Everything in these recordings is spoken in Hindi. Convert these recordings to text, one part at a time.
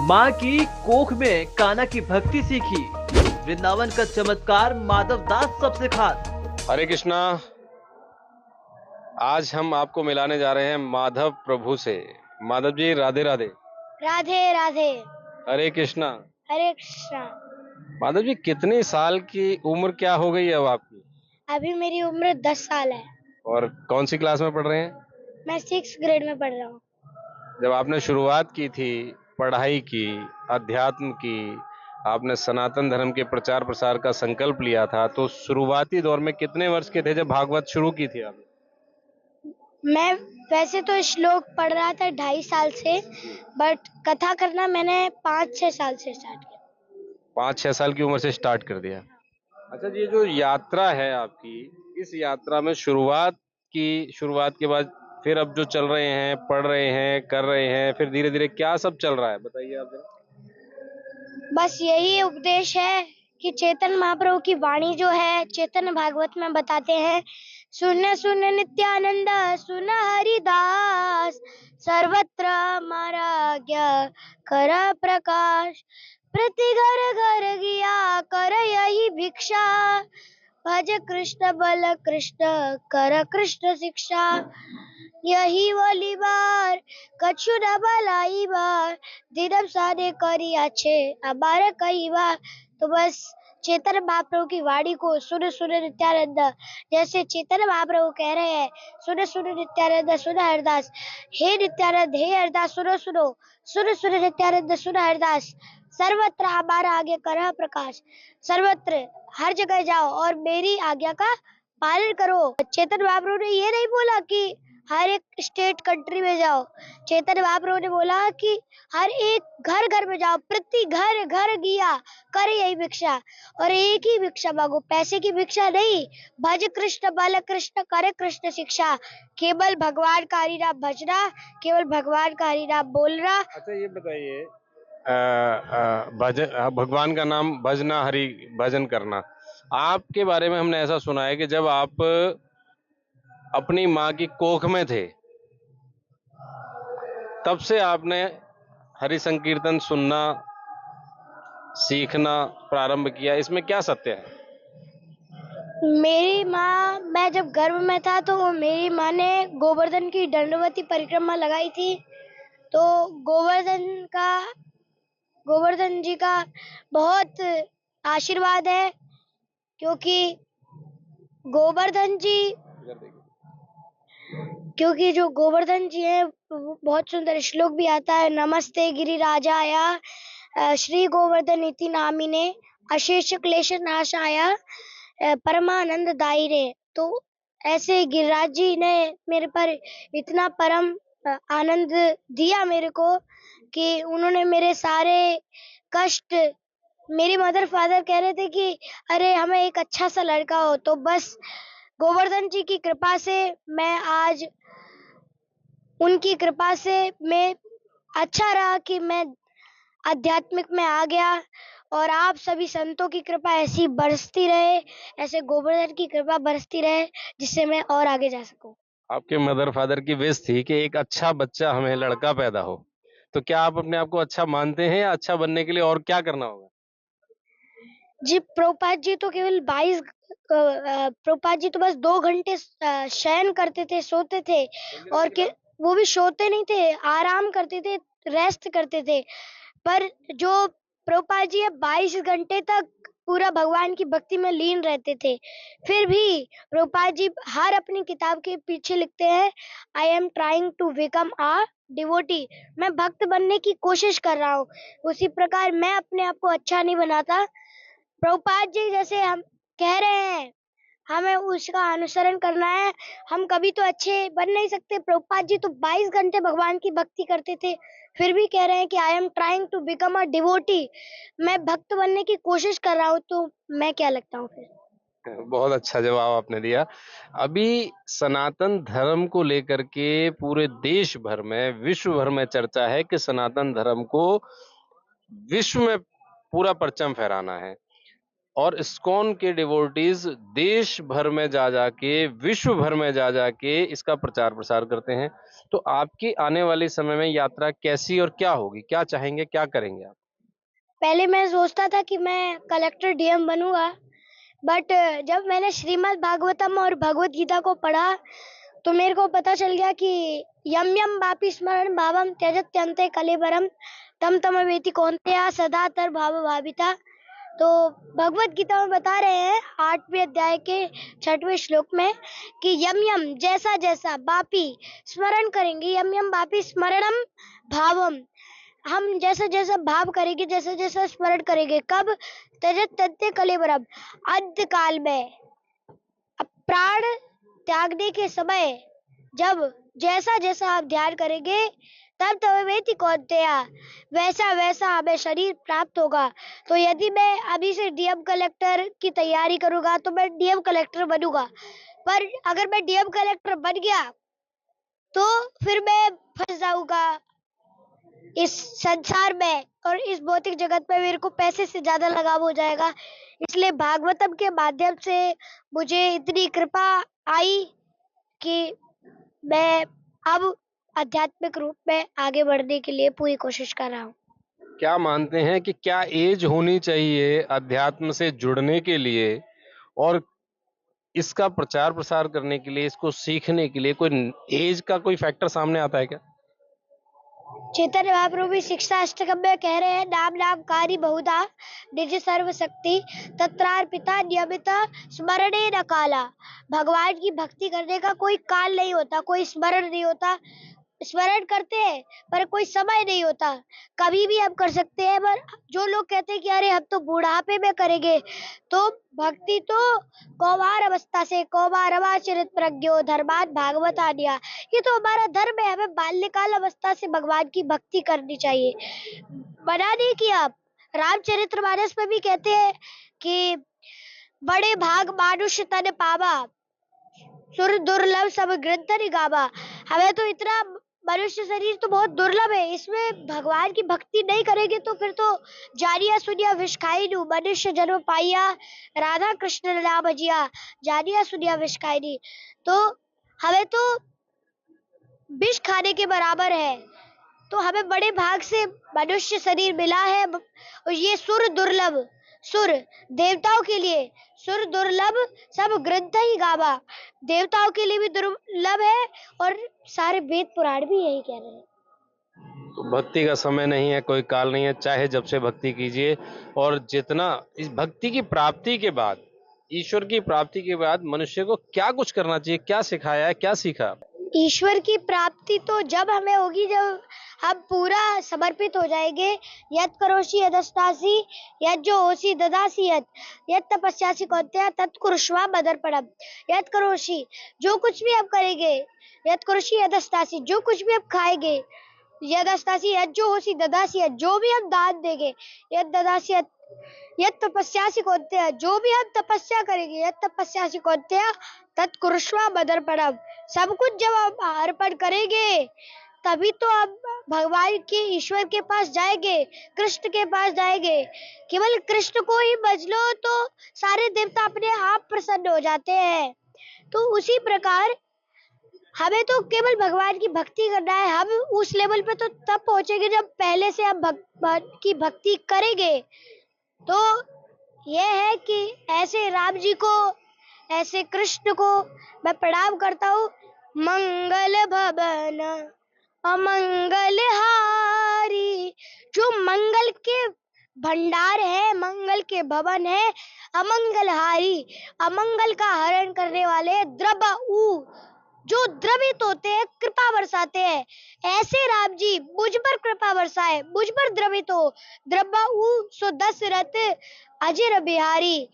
माँ की कोख में कान्हा की भक्ति सीखी, वृंदावन का चमत्कार माधव दास सबसे खास। हरे कृष्णा। आज हम आपको मिलाने जा रहे हैं माधव प्रभु से। माधव जी राधे राधे। राधे राधे। हरे कृष्णा। हरे कृष्णा। माधव जी कितने साल की उम्र क्या हो गई है अब आपकी? अभी मेरी उम्र 10 साल है। और कौन सी क्लास में पढ़ रहे हैं? मैं 6th ग्रेड में पढ़ रहा हूँ। जब आपने शुरुआत की थी पढ़ाई की, अध्यात्म की, आपने सनातन धर्म के प्रचार प्रसार का संकल्प लिया था, तो शुरुआती दौर में कितने वर्ष के थे जब भागवत शुरू की थी आपने? मैं वैसे तो श्लोक पढ़ रहा था 2.5 साल से, बट कथा करना मैंने 5-6 साल से स्टार्ट किया। 5-6 साल की उम्र से स्टार्ट कर दिया। अच्छा, ये जो यात्रा है आपकी, इस यात्रा में शुरुआत के बाद फिर अब जो चल रहे हैं, पढ़ रहे हैं, कर रहे हैं, फिर धीरे धीरे क्या सब चल रहा है, बताइए आप जरा। बस यही उपदेश है कि चेतन महाप्रभु की वाणी जो है चेतन भागवत में बताते हैं, सुन सुन नित्यानंद सुन हरिदास, सर्वत्र हमारा ज्ञा कर प्रकाश, प्रति घर घर गया कर यही भिक्षा, भज कृष्ण बल कृष्ण कर कृष्ण शिक्षा, यही वाली बार कछु न भलाई बार, दिनम साने करी अच्छे अबार कई बार। तो बस चेतन महाप्रभु की वाणी को सुन सुन नित्यानंद, जैसे चेतन महाप्रभु कह रहे हैं, सुन सुन नित्यानंद सुन हरिदास, हे नित्यानंद हे हरिदास सुनो सुनो, सुन सुन नित्यानंद सुन हरिदास, सर्वत्र हमारा आगे कर प्रकाश, सर्वत्र हर जगह जाओ और मेरी आज्ञा का पालन करो। चेतन महाप्रभु ने ये नहीं बोला कि हर एक स्टेट कंट्री में जाओ, चेतन महाप्रभु ने बोला कि हर एक घर घर में जाओ, प्रति घर घर गया कर यही भिक्षा, और एक ही भिक्षा मांगो, पैसे की भिक्षा नहीं, भज कृष्ण बल कृष्ण करे कृष्ण शिक्षा, केवल भगवान का हरि नाम भजना, केवल भगवान का हरि नाम बोलना। अच्छा, ये बताइए, भजन भगवान का नाम भजना, हरि भजन करना, आपके बारे में हमने ऐसा सुना है कि जब आप अपनी माँ की कोख में थे तब से आपने हरि संकीर्तन सुनना सीखना प्रारंभ किया, इसमें क्या सत्य है? मेरी माँ, मैं जब गर्भ में था तो मेरी माँ ने गोवर्धन की दंडवती परिक्रमा लगाई थी, तो गोवर्धन जी का बहुत आशीर्वाद है, क्योंकि जो गोवर्धन जी है बहुत सुंदर श्लोक भी आता है, नमस्ते गिरिराजाया श्री गोवर्धन इति नामिने अशेष क्लेश नाशाया परमानंद दायिरे। तो ऐसे गिरिराज जी ने मेरे पर इतना परम आनंद दिया मेरे को कि उन्होंने मेरे सारे कष्ट, मेरी मदर फादर कह रहे थे कि अरे हमें एक अच्छा सा लड़का हो, तो बस गोवर्धन जी की कृपा से मैं आज, उनकी कृपा से मैं अच्छा रहा कि मैं आध्यात्मिक में आ गया, और आप सभी संतों की कृपा ऐसी बरसती रहे, ऐसे गोवर्धन की कृपा बरसती रहे, जिससे मैं और आगे जा सकूं। आपके मदर फादर की विश थी कि एक अच्छा बच्चा, हमें लड़का पैदा हो, तो क्या आप अपने आप को अच्छा मानते हैं, या अच्छा बनने के लिए और क्या करना होगा? जी, प्रभुपाद जी तो केवल 22 प्रभुपाद जी तो बस 2 घंटे शयन करते थे, सोते थे, और वो भी सोते नहीं थे, आराम करते थे, रेस्ट करते थे। पर जो प्रभुपाद जी है 22 घंटे तक पूरा भगवान की भक्ति में लीन रहते थे। फिर भी प्रभुपाद जी हर अपनी किताब के पीछे लिखते हैं, I am trying to become a devotee, मैं भक्त बनने की कोशिश कर रहा हूँ। उसी प्रकार मैं अपने आप को अच्छा नहीं बनाता, प्रभुपाद जी जैसे हम कह रहे हैं हमें उसका अनुसरण करना है। हम कभी तो अच्छे बन नहीं सकते, प्रभुपाद जी तो 22 घंटे भगवान की भक्ति करते थे, फिर भी कह रहे हैं कि I am trying to become a devotee, मैं भक्त बनने की कोशिश कर रहा हूँ, तो मैं क्या लगता हूँ फिर? बहुत अच्छा जवाब आपने दिया। अभी सनातन धर्म को लेकर के पूरे देश भर में, विश्व भर में चर्चा है कि सनातन धर्म को विश्व में पूरा परचम फहराना है, और इस्कॉन के डिवोटीज देश भर में जा जाके, विश्व भर में जा जाके इसका प्रचार प्रसार करते हैं। तो आपकी आने वाले समय में यात्रा कैसी और क्या होगी, क्या चाहेंगे, क्या करेंगे आप? पहले मैं सोचता था कि मैं कलेक्टर डीएम बनूंगा, बट जब मैंने श्रीमद् भागवतम और भगवत गीता को पढ़ा तो मेरे को पता चल गया कि यम यम वापि स्मरण भावम त्यजत्यन्ते कलेबरम तम तम वेति कौन्तेय सदा तर भाव भाविता। तो भगवत गीता में बता रहे हैं 8वें अध्याय के 6वें श्लोक में कि यम यम जैसा जैसा वापि स्मरण करेंगे, यम यम वापि स्मरणम भावम, हम जैसा जैसा भाव करेंगे, जैसा जैसा स्मरण करेंगे, कब? त्यजत्यन्ते कलेबरम, अंत काल में, प्राण त्यागने के समय, जब जैसा जैसा आप ध्यान करेंगे तब तब वेति कौन्तेय, वैसा वैसा हमें शरीर प्राप्त होगा। तो यदि मैं अभी से डीएम कलेक्टर की तैयारी करूंगा तो मैं डीएम कलेक्टर बनूंगा, पर अगर मैं डीएम कलेक्टर बन गया तो फिर मैं फंस जाऊंगा इस संसार में और इस भौतिक जगत में, मेरे को पैसे से ज्यादा लगाव हो जाएगा। इसलिए भागवतम के माध्यम से मुझे इतनी कृपा आई कि मैं अब आध्यात्मिक रूप में आगे बढ़ने के लिए पूरी कोशिश कर रहा हूँ। क्या मानते हैं कि क्या एज होनी चाहिए अध्यात्म से जुड़ने के लिए, और इसका प्रचार प्रसार करने के लिए, इसको सीखने के लिए कोई एज का कोई फैक्टर सामने आता है क्या? चैतन्य महाप्रभु भी शिक्षा अष्टकम में कह रहे हैं, नाम नाम कारी बहुधा निज सर्व शक्ति तत्रार्पिता नियमित स्मरणे न काला। भगवान की भक्ति करने का कोई काल नहीं होता, कोई स्मरण नहीं होता। स्मरण करते हैं पर कोई समय नहीं होता, कभी भी हम कर सकते हैं। पर जो लोग कहते हैं कि अरे हम तो बुढ़ापे में करेंगे, तो भक्ति तो कौमार अवस्था से, कौमारवाचरित प्रज्ञो धर्मात् भागवत आद्या, ये तो हमारा धर्म है, हमें बाल्यकाल अवस्था से भगवान की भक्ति करनी चाहिए। मना नहीं किया, रामचरितमानस में भी कहते हैं कि बड़े भाग मानुष तन पावा, सुर दुर्लभ सब ग्रंथ गावा। हमें तो इतना, मनुष्य शरीर तो बहुत दुर्लभ है, इसमें भगवान की भक्ति नहीं करेंगे तो फिर तो जानिया सुनिया विष खाई नू, मनुष्य जन्म पाइया राधा कृष्ण नाम भजिया, जानिया सुनिया विष खाई नी। तो हमें तो विष खाने के बराबर है। तो हमें बड़े भाग से मनुष्य शरीर मिला है, और ये सुर दुर्लभ, सुर देवताओं के लिए सुर दुर्लभ सब ग्रंथ ही गावा, देवताओं के लिए भी दुर्लभ है, और सारे वेद पुराण भी यही कह रहे हैं। तो भक्ति का समय नहीं है, कोई काल नहीं है, चाहे जब से भक्ति कीजिए। और जितना इस भक्ति की प्राप्ति के बाद, ईश्वर की प्राप्ति के बाद मनुष्य को क्या कुछ करना चाहिए, क्या सिखाया है, क्या सीखा? ईश्वर की प्राप्ति तो जब हमें होगी, जब हम पूरा समर्पित हो जाएंगे। यत् करोषि यदस्तासि यज्जो होसि ददासि यत्, यत् तपस्यासि कौन्तेय तत् कुरुष्व मदर्पणम्। यत् करोषि, जो कुछ भी हम करेंगे, यत् करोषि यदस्तासि, जो कुछ भी हम खाएंगे, यदस्तासि यज्जो होसि ददासि यत्, जो भी हम दान देंगे, यत् ददासि यत्, यत् तपस्यासि कौन्तेय, जो भी हम तपस्या करेंगे, यत् तपस्यासि कौन्तेय तत् कुरुष्व मदर्पणम्। सब कुछ जब हम अर्पण करेंगे तभी तो आप भगवान के, ईश्वर के पास जाएंगे, कृष्ण के पास जाएंगे। केवल कृष्ण को ही भज लो तो सारे देवता अपने आप प्रसन्न हो जाते हैं। तो उसी प्रकार हमें तो केवल भगवान की भक्ति करना है। हम उस लेवल पे तो तब पहुंचेंगे जब पहले से हम भगवान की भक्ति करेंगे। तो यह है कि ऐसे राम जी को, ऐसे कृष्ण को मैं प्रणाम करता हूँ। मंगल भवन अमंगल हारी, जो मंगल के भंडार है, मंगल के भवन है, अमंगल हारी, अमंगल का हरण करने वाले, द्रबऊ, जो द्रवित होते हैं, कृपा बरसाते हैं। ऐसे राम जी मुझ पर कृपा बरसाए, मुझ पर द्रवित हो। द्रबऊ सो दशरथ अजिर बिहारी,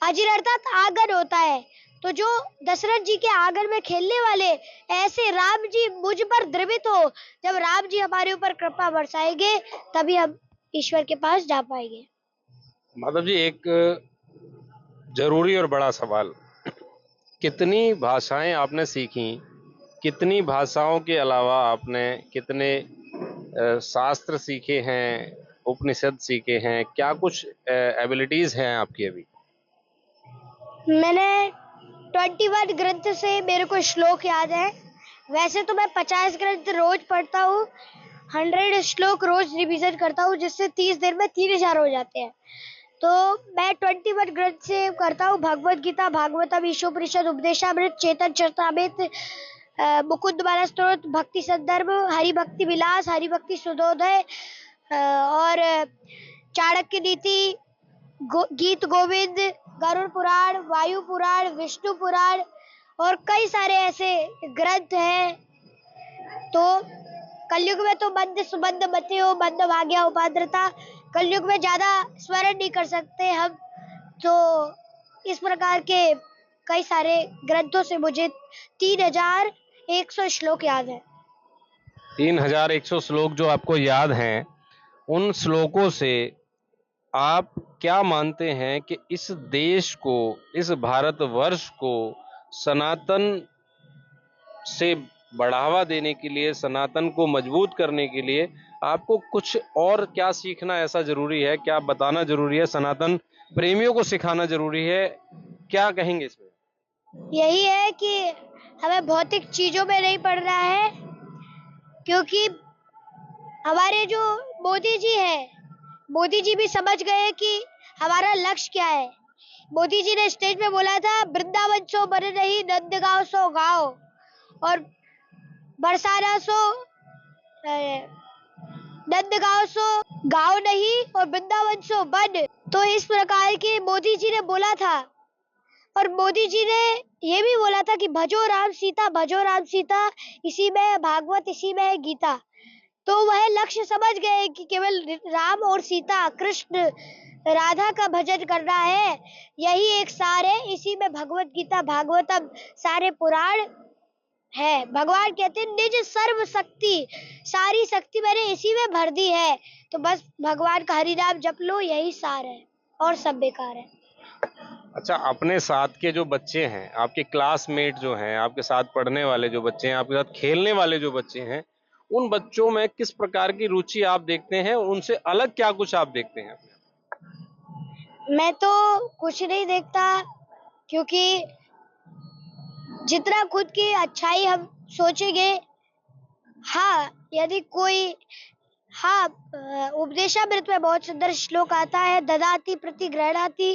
अजिर अर्थात आंगन होता है, तो जो दशरथ जी के आंगन में खेलने वाले, ऐसे राम जी मुझ पर द्रवित हो। जब राम जी हमारे ऊपर कृपा बरसाएंगे तभी हम ईश्वर के पास जा पाएंगे। माधव जी, एक जरूरी और बड़ा सवाल, कितनी भाषाएं आपने सीखी, कितनी भाषाओं के अलावा आपने कितने शास्त्र सीखे हैं, उपनिषद सीखे हैं, क्या कुछ एबिलिटीज हैं आपकी अभी? मैंने 21 ग्रंथ से मेरे को श्लोक याद है। वैसे तो मैं 50 ग्रंथ रोज पढ़ता हूँ, 100 श्लोक रोज रिवीजन करता हूँ, जिससे 30 दिन में 3000 हो जाते हैं। तो मैं 21 ग्रंथ से करता हूँ। भगवत गीता, भागवतम, ईशोपनिषद, उपदेशामृत, चेतन चरितामृत, मुकुंद माला स्तोत्र, भक्ति संदर्भ, हरि भक्ति विलास, हरि भक्ति सुधोदय, और चाणक्य नीति, गीत गोविंद, गरुड़ पुराण, वायु पुराण, विष्णु पुराण और कई सारे ऐसे ग्रंथ हैं। तो कलयुग में तो मंद सुबंध मते हो, मंद भाग्या उपाद्रता, कलयुग में ज्यादा स्मरण नहीं कर सकते हम। तो इस प्रकार के कई सारे ग्रंथों से मुझे 3100 श्लोक याद है। 3100 श्लोक जो आपको याद हैं, उन श्लोकों से आप क्या मानते हैं कि इस देश को, इस भारतवर्ष को सनातन से बढ़ावा देने के लिए, सनातन को मजबूत करने के लिए आपको कुछ और क्या सीखना ऐसा जरूरी है, क्या बताना जरूरी है, सनातन प्रेमियों को सिखाना जरूरी है, क्या कहेंगे इसमें? यही है कि हमें भौतिक चीजों में नहीं पड़ना है, क्योंकि हमारे जो मोदी जी है, मोदी जी भी समझ गए कि हमारा लक्ष्य क्या है। मोदी जी ने स्टेज पे बोला था, वृंदावन सो बर नहीं, नंदगांव सो गाँव, और बरसाना सो नंदगांव सो गाँव नहीं, और वृंदावन सो वन। तो इस प्रकार के मोदी जी ने बोला था। और मोदी जी ने ये भी बोला था कि भजो राम सीता, भजो राम सीता, इसी में है भागवत, इसी में है गीता। तो वह लक्ष्य समझ गए कि केवल राम और सीता, कृष्ण राधा का भजन करना है, यही एक सार है। इसी में भगवत गीता, भागवतम, सारे पुराण है। भगवान कहते हैं निज सर्व शक्ति, सारी शक्ति मैंने इसी में भर दी है। तो बस भगवान का हरि नाम जप लो, यही सार है, और सब बेकार है। अच्छा, अपने साथ के जो बच्चे हैं, आपके क्लासमेट जो हैं, आपके साथ पढ़ने वाले जो बच्चे हैं, आपके साथ खेलने वाले जो बच्चे हैं, उन बच्चों में किस प्रकार की रुचि आप देखते हैं, उनसे अलग क्या कुछ आप देखते हैं? मैं तो कुछ नहीं देखता, क्योंकि जितना खुद की अच्छाई हम सोचेंगे, हाँ, यदि कोई, हाँ, उपदेशामृत में बहुत सुंदर श्लोक आता है, ददाति प्रति गृह्णाति,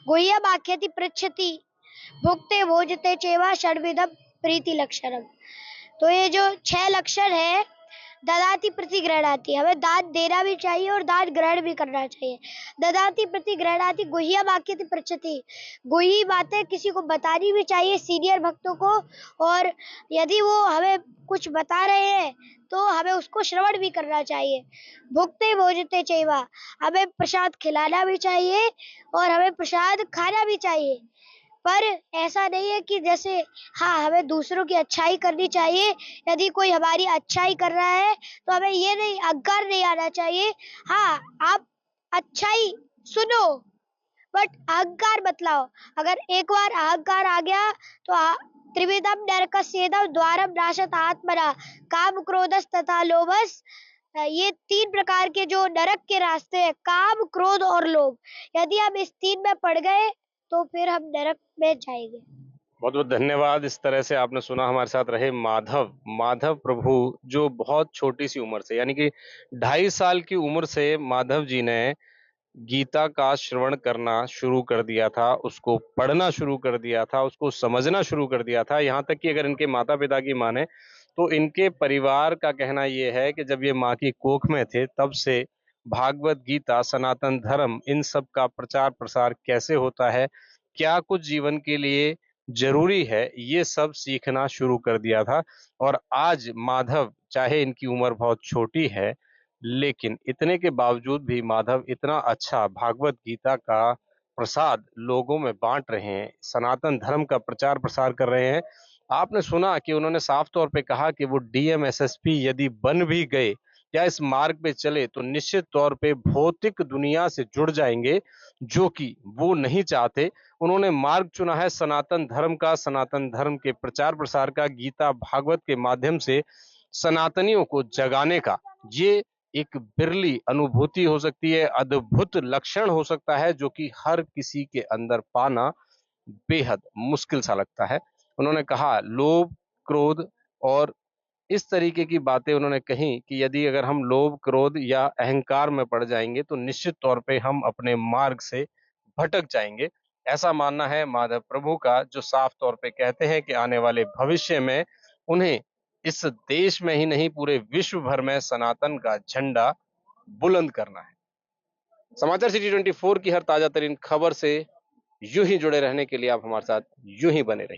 गुह्यम आख्यति पृच्छति, भुक्ते भोजते चेवा षड्विधम प्रीति लक्षणम। तो ये जो 6 लक्षण है, ददाति प्रति गृह्णाति, हमें दान देना भी चाहिए और दान ग्रहण भी करना चाहिए। ददाति प्रति गृह्णाति, गुह्यम आख्यति पृच्छति, गुह्य बातें किसी को बतानी भी चाहिए, सीनियर भक्तों को, और यदि वो हमें कुछ बता रहे हैं तो हमें उसको श्रवण भी करना चाहिए। भुक्ते भोजते चैवा, हमें प्रसाद खिलाना भी चाहिए और हमें प्रसाद खाना भी चाहिए। पर ऐसा नहीं है कि जैसे, हाँ, हमें दूसरों की अच्छाई करनी चाहिए। यदि कोई हमारी अच्छाई कर रहा है तो हमें ये नहीं, अहंकार नहीं आना चाहिए। हाँ, आप अच्छाई सुनो, बट अहंकार मत लाओ। अगर एक बार अहंकार आ गया तो त्रिविधम नरकस्येदम द्वारम नाशत आत्मना, काम क्रोधस तथा लोभस, ये 3 प्रकार के जो नरक के रास्ते हैं, काम, क्रोध और लोभ, यदि हम इस 3 में पड़ गए तो फिर हम नरक में जाएंगे। बहुत बहुत धन्यवाद। इस तरह से आपने सुना, हमारे साथ रहे माधव प्रभु, जो बहुत छोटी सी उम्र से, यानी कि 2.5 साल की उम्र से माधव जी ने गीता का श्रवण करना शुरू कर दिया था, उसको पढ़ना शुरू कर दिया था, उसको समझना शुरू कर दिया था। यहाँ तक कि अगर इनके माता पिता की माने तो इनके परिवार का कहना यह है कि जब ये माँ की कोख में थे तब से भागवत गीता, सनातन धर्म, इन सब का प्रचार प्रसार कैसे होता है, क्या कुछ जीवन के लिए जरूरी है, ये सब सीखना शुरू कर दिया था। और आज माधव, चाहे इनकी उम्र बहुत छोटी है, लेकिन इतने के बावजूद भी माधव इतना अच्छा भागवत गीता का प्रसाद लोगों में बांट रहे हैं, सनातन धर्म का प्रचार प्रसार कर रहे हैं। आपने सुना कि उन्होंने साफ तौर पे कहा कि वो डीएम एसएसपी यदि बन भी गए या इस मार्ग पे चले तो निश्चित तौर पे भौतिक दुनिया से जुड़ जाएंगे, जो कि वो नहीं चाहते। उन्होंने मार्ग चुना है सनातन धर्म का, सनातन धर्म के प्रचार प्रसार का, गीता भागवत के माध्यम से सनातनियों को जगाने का। ये एक बिरली अनुभूति हो सकती है, अद्भुत लक्षण हो सकता है, जो कि हर किसी के अंदर पाना बेहद मुश्किल सा लगता है। उन्होंने कहा लोभ, क्रोध और इस तरीके की बातें उन्होंने कही कि यदि अगर हम लोभ, क्रोध या अहंकार में पड़ जाएंगे तो निश्चित तौर पे हम अपने मार्ग से भटक जाएंगे। ऐसा मानना है माधव प्रभु का, जो साफ तौर पे कहते हैं कि आने वाले भविष्य में उन्हें इस देश में ही नहीं पूरे विश्व भर में सनातन का झंडा बुलंद करना है। समाचार सिटी 24 की हर ताजा तरीन खबर से यूं ही जुड़े रहने के लिए आप हमारे साथ यूं ही बने रहिए।